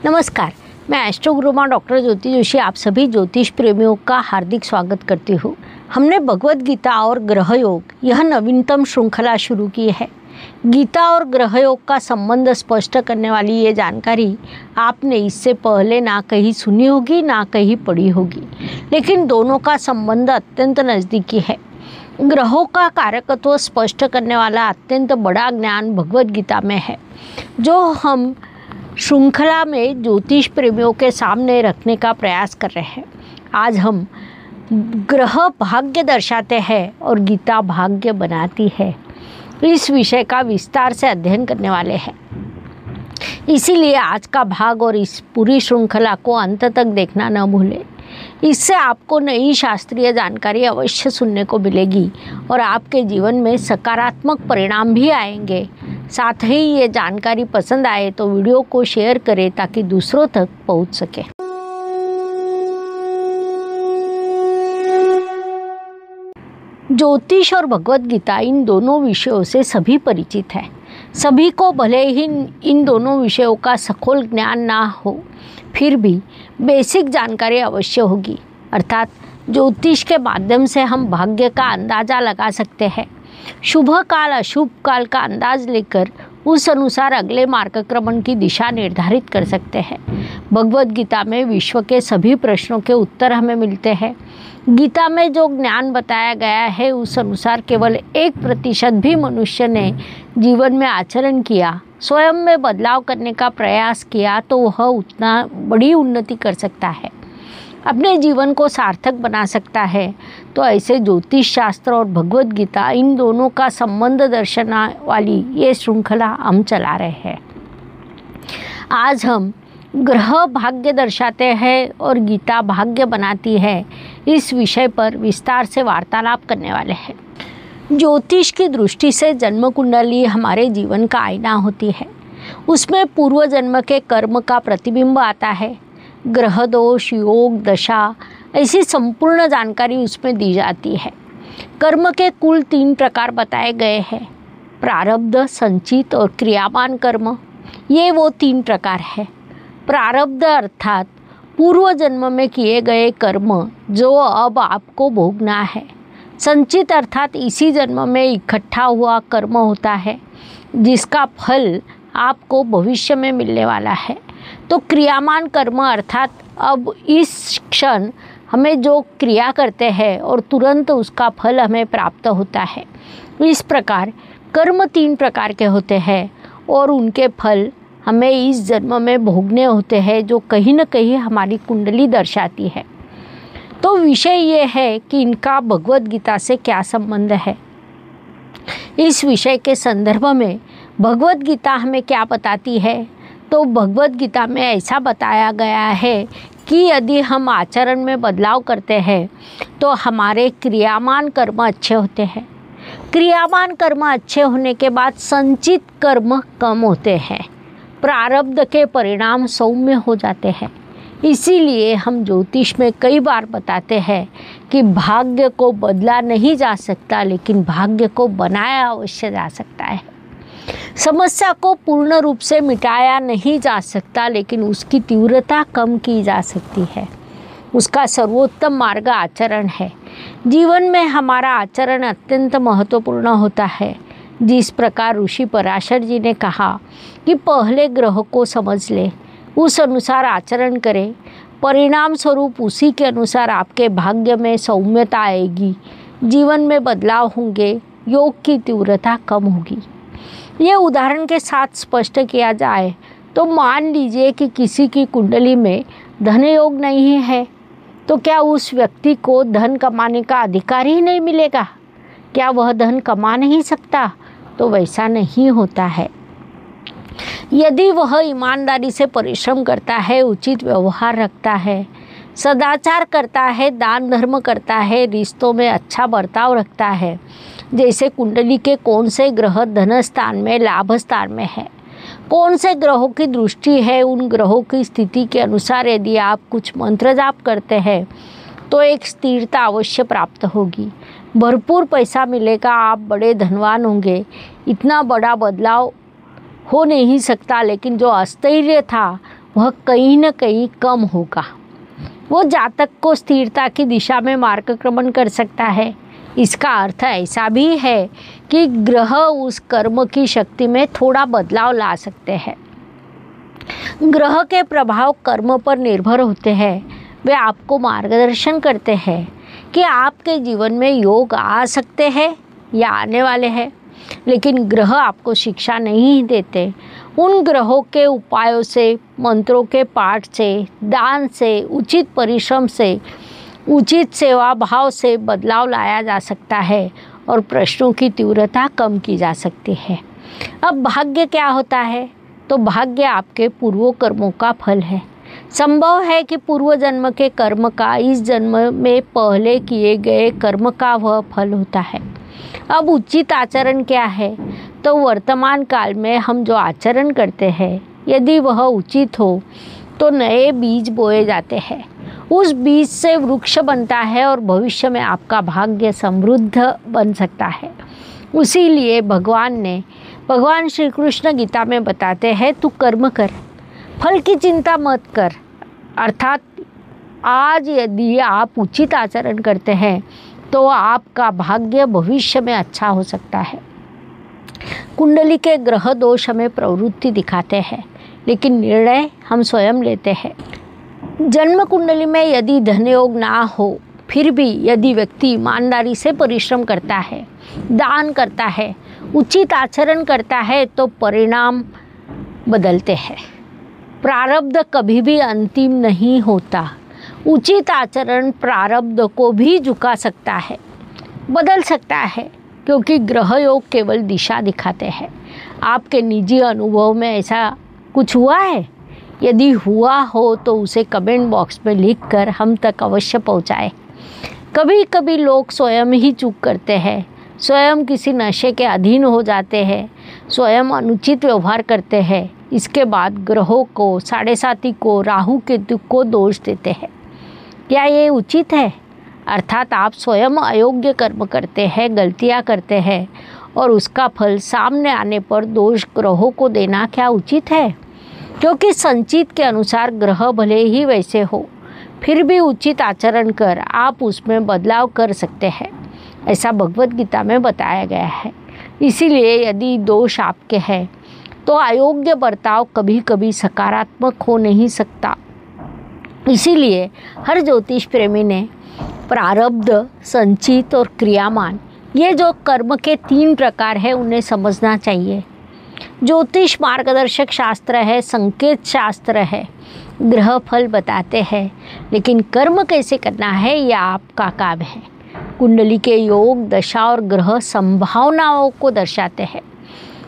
नमस्कार, मैं एस्ट्रो गुरु माँ डॉक्टर ज्योति जोशी आप सभी ज्योतिष प्रेमियों का हार्दिक स्वागत करती हूँ। हमने भगवत गीता और ग्रह योग यह नवीनतम श्रृंखला शुरू की है। गीता और ग्रह योग का संबंध स्पष्ट करने वाली ये जानकारी आपने इससे पहले ना कहीं सुनी होगी ना कहीं पढ़ी होगी, लेकिन दोनों का संबंध अत्यंत नज़दीकी है। ग्रहों का कारकत्व स्पष्ट करने वाला अत्यंत बड़ा ज्ञान भगवत गीता में है, जो हम श्रृंखला में ज्योतिष प्रेमियों के सामने रखने का प्रयास कर रहे हैं। आज हम ग्रह भाग्य दर्शाते हैं और गीता भाग्य बनाती है, इस विषय का विस्तार से अध्ययन करने वाले हैं। इसीलिए आज का भाग और इस पूरी श्रृंखला को अंत तक देखना न भूलें। इससे आपको नई शास्त्रीय जानकारी अवश्य सुनने को मिलेगी और आपके जीवन में सकारात्मक परिणाम भी आएंगे। साथ ही ये जानकारी पसंद आए तो वीडियो को शेयर करें ताकि दूसरों तक पहुंच सके। ज्योतिष और भगवत गीता इन दोनों विषयों से सभी परिचित हैं। सभी को भले ही इन दोनों विषयों का सखोल ज्ञान ना हो, फिर भी बेसिक जानकारी अवश्य होगी। अर्थात ज्योतिष के माध्यम से हम भाग्य का अंदाज़ा लगा सकते हैं, शुभ काल अशुभ काल का अंदाज लेकर उस अनुसार अगले मार्गक्रमण की दिशा निर्धारित कर सकते हैं। भगवत गीता में विश्व के सभी प्रश्नों के उत्तर हमें मिलते हैं। गीता में जो ज्ञान बताया गया है उस अनुसार केवल 1% भी मनुष्य ने जीवन में आचरण किया, स्वयं में बदलाव करने का प्रयास किया तो वह उतना बड़ी उन्नति कर सकता है, अपने जीवन को सार्थक बना सकता है। तो ऐसे ज्योतिष शास्त्र और भगवत गीता इन दोनों का संबंध दर्शाने वाली ये श्रृंखला हम चला रहे हैं। आज हम ग्रह भाग्य दर्शाते हैं और गीता भाग्य बनाती है, इस विषय पर विस्तार से वार्तालाप करने वाले हैं। ज्योतिष की दृष्टि से जन्म कुंडली हमारे जीवन का आईना होती है। उसमें पूर्व जन्म के कर्म का प्रतिबिंब आता है। ग्रह दोष, योग, दशा ऐसी संपूर्ण जानकारी उसमें दी जाती है। कर्म के कुल 3 प्रकार बताए गए हैं, प्रारब्ध, संचित और क्रियामान कर्म। ये वो 3 प्रकार है। प्रारब्ध अर्थात पूर्व जन्म में किए गए कर्म जो अब आपको भोगना है। संचित अर्थात इसी जन्म में इकट्ठा हुआ कर्म होता है, जिसका फल आपको भविष्य में मिलने वाला है। तो क्रियामान कर्म अर्थात अब इस क्षण हमें जो क्रिया करते हैं और तुरंत उसका फल हमें प्राप्त होता है। इस प्रकार कर्म 3 प्रकार के होते हैं और उनके फल हमें इस जन्म में भोगने होते हैं, जो कहीं न कहीं हमारी कुंडली दर्शाती है। तो विषय ये है कि इनका भगवत गीता से क्या संबंध है। इस विषय के संदर्भ में भगवत गीता हमें क्या बताती है, तो भगवत गीता में ऐसा बताया गया है कि यदि हम आचरण में बदलाव करते हैं तो हमारे क्रियामान कर्म अच्छे होते हैं। क्रियामान कर्म अच्छे होने के बाद संचित कर्म कम होते हैं, प्रारब्ध के परिणाम सौम्य हो जाते हैं। इसीलिए हम ज्योतिष में कई बार बताते हैं कि भाग्य को बदला नहीं जा सकता, लेकिन भाग्य को बनाया अवश्य जा सकता है। समस्या को पूर्ण रूप से मिटाया नहीं जा सकता, लेकिन उसकी तीव्रता कम की जा सकती है। उसका सर्वोत्तम मार्ग आचरण है। जीवन में हमारा आचरण अत्यंत महत्वपूर्ण होता है। जिस प्रकार ऋषि पराशर जी ने कहा कि पहले ग्रह को समझ ले, उस अनुसार आचरण करें, परिणाम स्वरूप उसी के अनुसार आपके भाग्य में सौम्यता आएगी, जीवन में बदलाव होंगे, योग की तीव्रता कम होगी। ये उदाहरण के साथ स्पष्ट किया जाए तो मान लीजिए कि किसी की कुंडली में धन योग नहीं है, तो क्या उस व्यक्ति को धन कमाने का अधिकार ही नहीं मिलेगा? क्या वह धन कमा नहीं सकता? तो वैसा नहीं होता है। यदि वह ईमानदारी से परिश्रम करता है, उचित व्यवहार रखता है, सदाचार करता है, दान धर्म करता है, रिश्तों में अच्छा बर्ताव रखता है, जैसे कुंडली के कौन से ग्रह धन स्थान में, लाभ स्थान में है, कौन से ग्रहों की दृष्टि है, उन ग्रहों की स्थिति के अनुसार यदि आप कुछ मंत्र जाप करते हैं तो एक स्थिरता अवश्य प्राप्त होगी, भरपूर पैसा मिलेगा, आप बड़े धनवान होंगे। इतना बड़ा बदलाव हो नहीं सकता, लेकिन जो अस्थिर्य था वह कहीं न कहीं कम होगा। वो जातक को स्थिरता की दिशा में मार्गक्रमण कर सकता है। इसका अर्थ ऐसा भी है कि ग्रह उस कर्म की शक्ति में थोड़ा बदलाव ला सकते हैं। ग्रह के प्रभाव कर्म पर निर्भर होते हैं। वे आपको मार्गदर्शन करते हैं कि आपके जीवन में योग आ सकते हैं या आने वाले हैं, लेकिन ग्रह आपको शिक्षा नहीं देते। उन ग्रहों के उपायों से, मंत्रों के पाठ से, दान से, उचित परिश्रम से, उचित सेवा भाव से बदलाव लाया जा सकता है और प्रश्नों की तीव्रता कम की जा सकती है। अब भाग्य क्या होता है? तो भाग्य आपके पूर्व कर्मों का फल है। संभव है कि पूर्व जन्म के कर्म का इस जन्म में पहले किए गए कर्म का वह फल होता है। अब उचित आचरण क्या है? तो वर्तमान काल में हम जो आचरण करते हैं, यदि वह उचित हो तो नए बीज बोए जाते हैं। उस बीज से वृक्ष बनता है और भविष्य में आपका भाग्य समृद्ध बन सकता है। उसीलिए भगवान श्री कृष्ण गीता में बताते हैं, तू कर्म कर, फल की चिंता मत कर। अर्थात आज यदि आप उचित आचरण करते हैं तो आपका भाग्य भविष्य में अच्छा हो सकता है। कुंडली के ग्रह दोष हमें प्रवृत्ति दिखाते हैं, लेकिन निर्णय हम स्वयं लेते हैं। जन्म कुंडली में यदि धन योग ना हो, फिर भी यदि व्यक्ति ईमानदारी से परिश्रम करता है, दान करता है, उचित आचरण करता है, तो परिणाम बदलते हैं। प्रारब्ध कभी भी अंतिम नहीं होता। उचित आचरण प्रारब्ध को भी झुका सकता है, बदल सकता है, क्योंकि ग्रह योग केवल दिशा दिखाते हैं। आपके निजी अनुभव में ऐसा कुछ हुआ है? यदि हुआ हो तो उसे कमेंट बॉक्स में लिखकर हम तक अवश्य पहुंचाएं। कभी कभी लोग स्वयं ही चूक करते हैं, स्वयं किसी नशे के अधीन हो जाते हैं, स्वयं अनुचित व्यवहार करते हैं। इसके बाद ग्रहों को, साढ़े साथी को, राहु केतु को दोष देते हैं। क्या ये उचित है? अर्थात आप स्वयं अयोग्य कर्म करते हैं, गलतियां करते हैं और उसका फल सामने आने पर दोष ग्रहों को देना क्या उचित है? क्योंकि संचित के अनुसार ग्रह भले ही वैसे हो, फिर भी उचित आचरण कर आप उसमें बदलाव कर सकते हैं। ऐसा भगवद गीता में बताया गया है। इसीलिए यदि दोष आपके हैं तो अयोग्य बर्ताव कभी कभी सकारात्मक हो नहीं सकता। इसीलिए हर ज्योतिष प्रेमी ने प्रारब्ध, संचित और क्रियामान, ये जो कर्म के 3 प्रकार हैं, उन्हें समझना चाहिए। ज्योतिष मार्गदर्शक शास्त्र है, संकेत शास्त्र है, ग्रह फल बताते हैं, लेकिन कर्म कैसे करना है यह आपका काम है। कुंडली के योग, दशा और ग्रह संभावनाओं को दर्शाते हैं।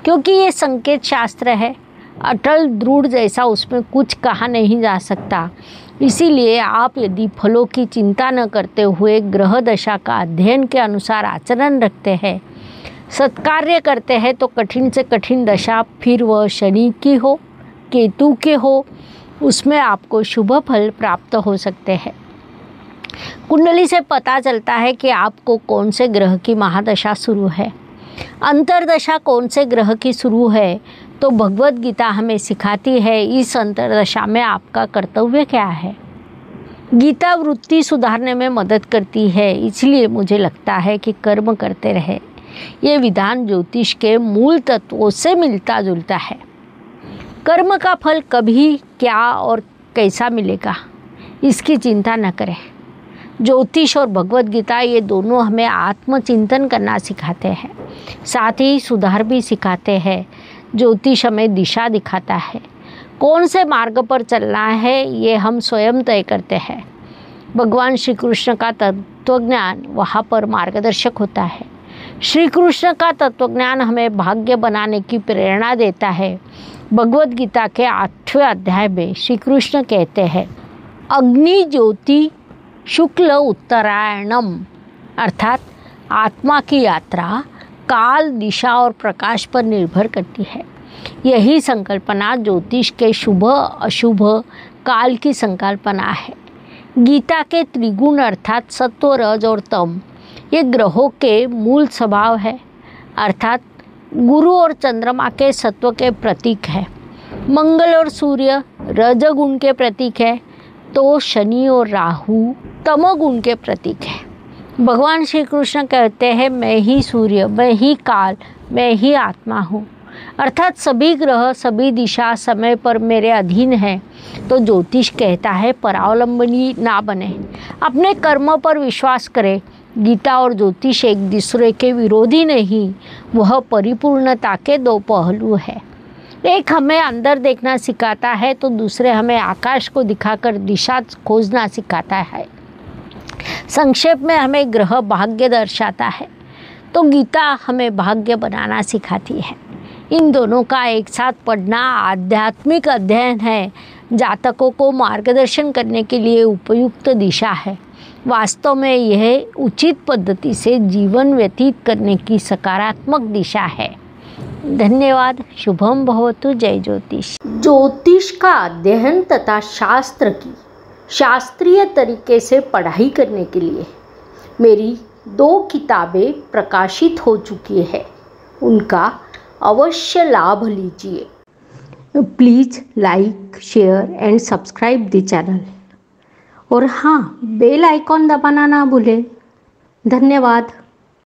क्योंकि ये संकेत शास्त्र है, अटल दृढ़ जैसा उसमें कुछ कहा नहीं जा सकता। इसीलिए आप यदि फलों की चिंता न करते हुए ग्रह दशा का अध्ययन के अनुसार आचरण रखते हैं, सत्कार्य करते हैं, तो कठिन से कठिन दशा, फिर वह शनि की हो, केतु के हो, उसमें आपको शुभ फल प्राप्त हो सकते हैं। कुंडली से पता चलता है कि आपको कौन से ग्रह की महादशा शुरू है, अंतरदशा कौन से ग्रह की शुरू है। तो भगवद गीता हमें सिखाती है इस अंतरदशा में आपका कर्तव्य क्या है। गीता वृत्ति सुधारने में मदद करती है, इसलिए मुझे लगता है कि कर्म करते रहे। ये विधान ज्योतिष के मूल तत्वों से मिलता जुलता है। कर्म का फल कभी, क्या और कैसा मिलेगा, इसकी चिंता न करें। ज्योतिष और भगवद गीता ये दोनों हमें आत्मचिंतन करना सिखाते हैं, साथ ही सुधार भी सिखाते हैं। ज्योतिष हमें दिशा दिखाता है, कौन से मार्ग पर चलना है ये हम स्वयं तय करते हैं। भगवान श्री कृष्ण का तत्वज्ञान वहाँ पर मार्गदर्शक होता है। श्री कृष्ण का तत्वज्ञान हमें भाग्य बनाने की प्रेरणा देता है। भगवद गीता के 8वें अध्याय में श्री कृष्ण कहते हैं, अग्नि ज्योति शुक्ल उत्तरायणम, अर्थात आत्मा की यात्रा काल, दिशा और प्रकाश पर निर्भर करती है। यही संकल्पना ज्योतिष के शुभ अशुभ काल की संकल्पना है। गीता के त्रिगुण अर्थात सत्व, रज और तम, ये ग्रहों के मूल स्वभाव है, अर्थात गुरु और चंद्रमा के सत्व के प्रतीक है। मंगल और सूर्य रजगुण के प्रतीक है तो शनि और राहु तमोगुण के प्रतीक है। भगवान श्री कृष्ण कहते हैं मैं ही सूर्य, मैं ही काल, मैं ही आत्मा हूँ। अर्थात सभी ग्रह सभी दिशा समय पर मेरे अधीन हैं। तो ज्योतिष कहता है परावलंबनी ना बने, अपने कर्म पर विश्वास करें। गीता और ज्योतिष एक दूसरे के विरोधी नहीं, वह परिपूर्णता के दो पहलू है। एक हमें अंदर देखना सिखाता है तो दूसरे हमें आकाश को दिखाकर दिशा खोजना सिखाता है। संक्षेप में हमें ग्रह भाग्य दर्शाता है तो गीता हमें भाग्य बनाना सिखाती है। इन दोनों का एक साथ पढ़ना आध्यात्मिक अध्ययन है, जातकों को मार्गदर्शन करने के लिए उपयुक्त दिशा है। वास्तव में यह उचित पद्धति से जीवन व्यतीत करने की सकारात्मक दिशा है। धन्यवाद। शुभम भवतु। जय ज्योतिष। ज्योतिष का अध्ययन तथा शास्त्र की शास्त्रीय तरीके से पढ़ाई करने के लिए मेरी 2 किताबें प्रकाशित हो चुकी है, उनका अवश्य लाभ लीजिए। Please like share and subscribe the channel और हाँ, बेल आइकॉन दबाना ना भूलें। धन्यवाद।